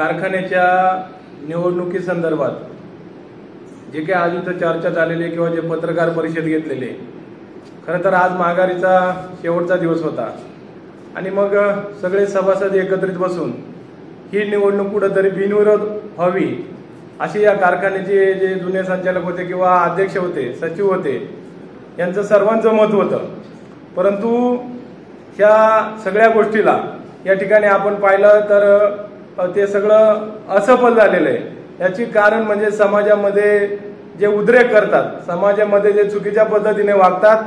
कारखान्याच्या निवडणुकीसंदर्भात जे काही आज इथं चर्चा झालेली किंवा जे पत्रकार परिषद घेतलेले, खरं तर आज माघारीचा शेवटचा दिवस होता आणि मग सगळे सभासद एकत्रित बसून ही निवडणूक कुठेतरी बिनविरोध व्हावी अशी या कारखान्याचे जे जुने संचालक होते किंवा अध्यक्ष होते, सचिव होते, यांचं सर्वांचं मत होतं। परंतु ह्या सगळ्या गोष्टीला या ठिकाणी आपण पाहिलं तर ते सगळं असफल झालेलं आहे। याची कारण म्हणजे समाजामध्ये जे उद्रेक करतात, समाजामध्ये जे चुकीच्या पद्धतीने वागतात,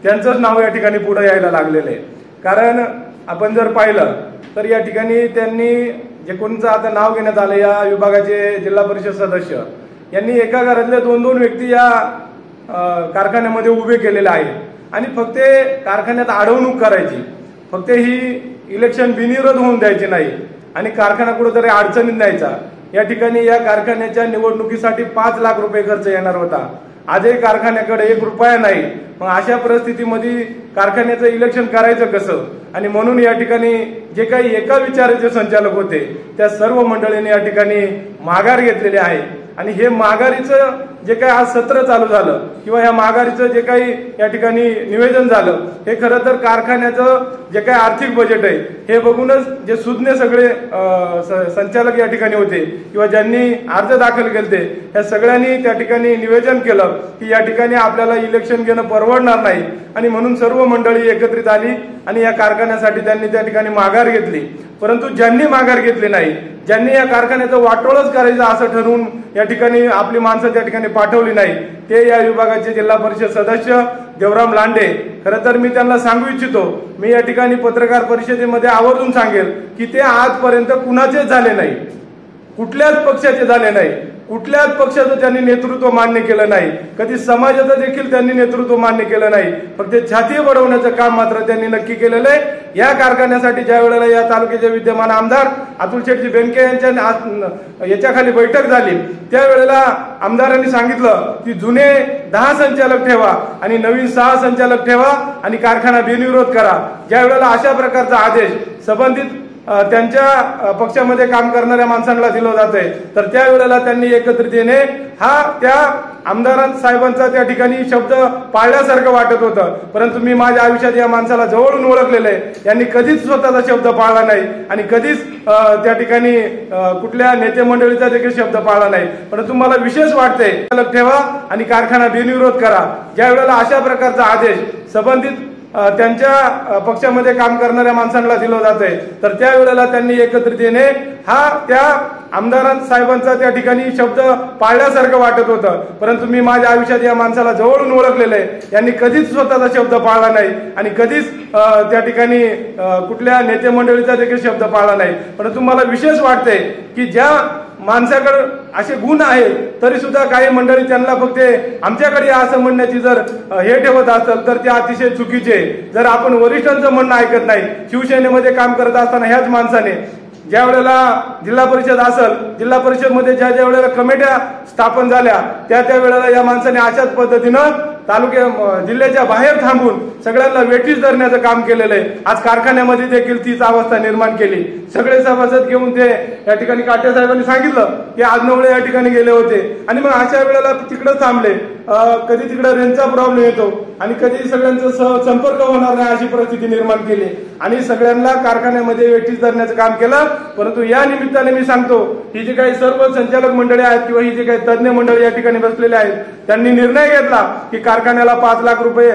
त्यांचंच नाव या ठिकाणी पुढे यायला लागलेलं आहे। कारण आपण जर पाहिलं तर या ठिकाणी त्यांनी जे कोणचं आता नाव घेण्यात आलं, या विभागाचे जिल्हा परिषद सदस्य यांनी एका घरातले 2-2 व्यक्ती या कारखान्यामध्ये उभे केलेले आहेत आणि फक्त कारखान्यात अडवणूक करायची, फक्त ही इलेक्शन बिनविरोध होऊन द्यायची नाही आणि कारखाना कुठेतरी अडचणीत न्यायचा। या ठिकाणी या कारखान्याच्या निवडणुकीसाठी 5 लाख रुपये खर्च येणार होता। आजही कारखान्याकडे 1 रुपया नाही। मग अशा परिस्थितीमध्ये कारखान्याचं इलेक्शन करायचं कसं? आणि म्हणून या ठिकाणी जे काही एका विचाराचे संचालक होते त्या सर्व मंडळींनी या ठिकाणी माघार घेतलेली आहे आणि हे माघारीचं जे काही आज सत्र चालू झालं किंवा या माघारीचं जे काही या ठिकाणी निवेदन झालं, हे खरं तर कारखान्याचं जे काही आर्थिक बजेट आहे हे बघूनच जे सुज्ञ सगळे संचालक या ठिकाणी होते किंवा ज्यांनी अर्ज दाखल केले त्या सगळ्यांनी त्या ठिकाणी निवेदन केलं की या ठिकाणी आपल्याला इलेक्शन घेणं परवडणार नाही आणि म्हणून सर्व मंडळी एकत्रित आली आणि या कारखान्यासाठी त्यांनी त्या ठिकाणी माघार घेतली। परंतु ज्यांनी माघार घेतली नाही, ज्यांनी या कारखान्याचं वाटोळच करायचं असं ठरवून या ठिकाणी आपली माणसं त्या ठिकाणी पाठवली नाही, ते या विभागाचे जिल्हा परिषद सदस्य देवराम लांडे। खरं तर मी त्यांना सांगू इच्छितो, मी या ठिकाणी पत्रकार परिषदेमध्ये आवर्जून सांगेल की ते आजपर्यंत कुणाचेच झाले नाही, कुठल्याच पक्षाचे झाले नाही, कुठल्याच पक्षाचं त्यांनी नेतृत्व मान्य केलं नाही, कधी समाजाचं देखील त्यांनी नेतृत्व मान्य केलं नाही। फक्त छाती बडवण्याचं काम मात्र त्यांनी नक्की केलेलं आहे। या कारखान्यासाठी ज्या वेळेला या तालुक्याचे विद्यमान आमदार अतुल शेटजी बेनके यांच्या याच्याखाली बैठक झाली, त्यावेळेला आमदारांनी सांगितलं की जुने 10 संचालक ठेवा आणि नवीन 6 संचालक ठेवा आणि कारखाना बिनविरोध करा। ज्या वेळेला अशा प्रकारचा आदेश संबंधित त्यांच्या पक्षामध्ये काम करणाऱ्या माणसांना दिलं जातंय, तर त्यावेळेला त्यांनी एकत्रित येणे हा त्या आमदारां साहेबांचा त्या ठिकाणी शब्द पाळल्यासारखं वाटत होतं। परंतु मी माझ्या आयुष्यात या माणसाला जवळून ओळखलेलं आहे, यांनी कधीच स्वतःचा शब्द पाळला नाही आणि कधीच त्या ठिकाणी कुठल्या नेते मंडळीचा देखील शब्द पाळला नाही। परंतु मला विशेष वाटते, ठेवा आणि कारखाना बिनविरोध करा। ज्या वेळेला अशा प्रकारचा आदेश संबंधित त्यांच्या पक्षामध्ये काम करणाऱ्या माणसांना दिलं जातंय, तर त्यावेळेला त्यांनी एकत्रित येणे हा त्या आमदारां साहेबांचा त्या ठिकाणी शब्द पाळल्यासारखं वाटत होतं। परंतु मी माझ्या आयुष्यात या माणसाला जवळून ओळखलेलं आहे, यांनी कधीच स्वतःचा शब्द पाळला नाही आणि कधीच त्या ठिकाणी कुठल्या नेते मंडळीचा देखील शब्द पाळला नाही। परंतु मला विशेष वाटते की ज्या माणसाकडे असे गुण आहेत तरी सुद्धा काही मंडळी त्यांना फक्त आमच्याकडे असं म्हणण्याची जर हे ठेवत असेल तर ते अतिशय चुकीचे। जर आपण वरिष्ठांचं म्हणणं ऐकत नाही, शिवसेनेमध्ये काम करत असताना ह्याच माणसाने ज्या वेळेला जिल्हा परिषद असेल, जिल्हा परिषद मध्ये ज्या वेळेला कमिट्या स्थापन झाल्या त्या वेळेला या माणसाने अशाच पद्धतीनं जिल्ह्याच्या बाहेर थांबून सगळ्यांना वेठीस धरण्याचं काम केलेलं आहे। आज कारखान्यामध्ये देखील तीच अवस्था निर्माण केली। सगळे सभासद घेऊन ते या ठिकाणी काटे साहेबांनी सांगितलं की आजनवळे या ठिकाणी गेले होते आणि मग अशा वेळेला तिकडे थांबले। कधी तिकडे रेंजचा प्रॉब्लेम येतो आणि कधी सगळ्यांचा संपर्क होणार नाही अशी परिस्थिती निर्माण केली आणि सगळ्यांना कारखान्यामध्ये वेठीस धरण्याचं काम केलं। परंतु या निमित्ताने मी सांगतो, ही जी काही सर्व संचालक मंडळी आहेत किंवा ही जी काही तज्ञ मंडळी या ठिकाणी बसलेले आहेत, त्यांनी निर्णय घेतला की कारखान्याला 5 लाख रुपये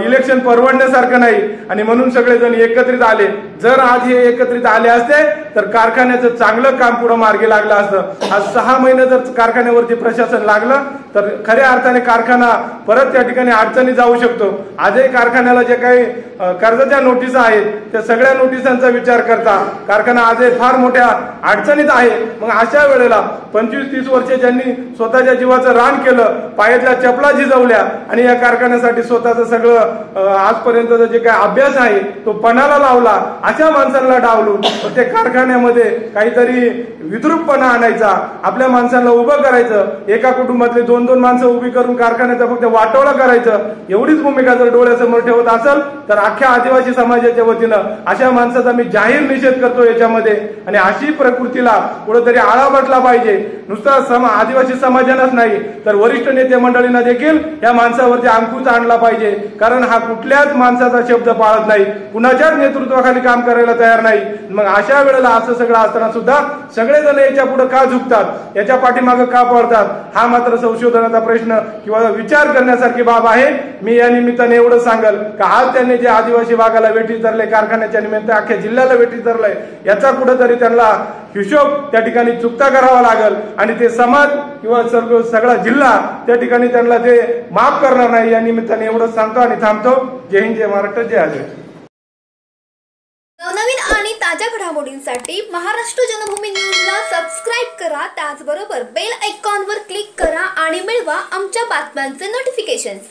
इलेक्शन परवडण्यासारखं नाही आणि म्हणून सगळेजण एकत्रित आले। जर आज हे एकत्रित आले असते तर कारखान्याचं चांगलं काम पुढे मार्गी लागलं असतं। आज 6 महिने जर कारखान्यावरती प्रशासन लागलं तर खऱ्या अर्थाने कारखाना परत त्या ठिकाणी अडचणी जाऊ शकतो। आजही कारखान्याला जे काही कर्जाच्या नोटीस आहेत त्या सगळ्या नोटिसांचा विचार करता कारखाना आजही फार मोठ्या अडचणीत आहे। मग अशा वेळेला 25-30 वर्ष ज्यांनी स्वतःच्या जीवाचं रान केलं, पायातल्या चपला झिजवल्या आणि या कारखान्यासाठी स्वतःचं सगळं आजपर्यंतचा जे काय अभ्यास आहे तो पणाला लावला, अशा माणसांना डावलून ते कारखान्यामध्ये काहीतरी विद्रूपपणा आणायचा, आपल्या माणसांना उभं करायचं, एका कुटुंबातले 2-2 माणसं उभी करून कारखान्याचा फक्त वाटोळा करायचं, एवढीच भूमिका जर डोळ्यासमोर ठेवत असेल तर अख्ख्या आदिवासी समाजाच्या वतीनं अशा माणसाचा मी जाहीर निषेध करतो याच्यामध्ये। आणि अशी प्रकृतीला कुठेतरी आळा बसला पाहिजे। नुसता आदिवासी समाजालाच नाही तर वरिष्ठ नेते मंडळींना देखील या माणसावरती अंकुश आणला पाहिजे, कारण हा कुठल्याच माणसाचा शब्द पाळत नाही, कुणाच्याच नेतृत्वाखाली काम करायला तयार नाही। मग अशा वेळेला असं सगळं असताना सुद्धा सगळेजण याच्या पुढे का झुकतात, याच्या पाठीमागे का पळतात, हा मात्र संशोधनाचा प्रश्न किंवा विचार करण्यासारखी बाब आहे। मी या निमित्ताने एवढं सांगल का आज त्यांनी जे आदिवासी भागाला वेठी धरले, कारखान्याच्या निमित्त अख्ख्या जिल्ह्याला वेठी धरलंय, याचा कुठेतरी त्यांना हिशोब त्या ठिकाणी चुकता करावा लागेल आणि ते समाज किंवा सगळा जिल्हा त्या ठिकाणी त्यांना ते माफ करणार नाही। या निमित्ताने एवढं सांगतो आणि थांबतो। जय हिंद, जय महाराष्ट्र, जय आदिवासी। नवनवीन आणि ताज्या घडामोडींसाठी महाराष्ट्र जनभूमी न्यूजला सबस्क्राईब करा, त्याचबरोबर बेल आयकॉनवर क्लिक करा आणि मिळवा आमच्या बातम्यांचे नोटिफिकेशन।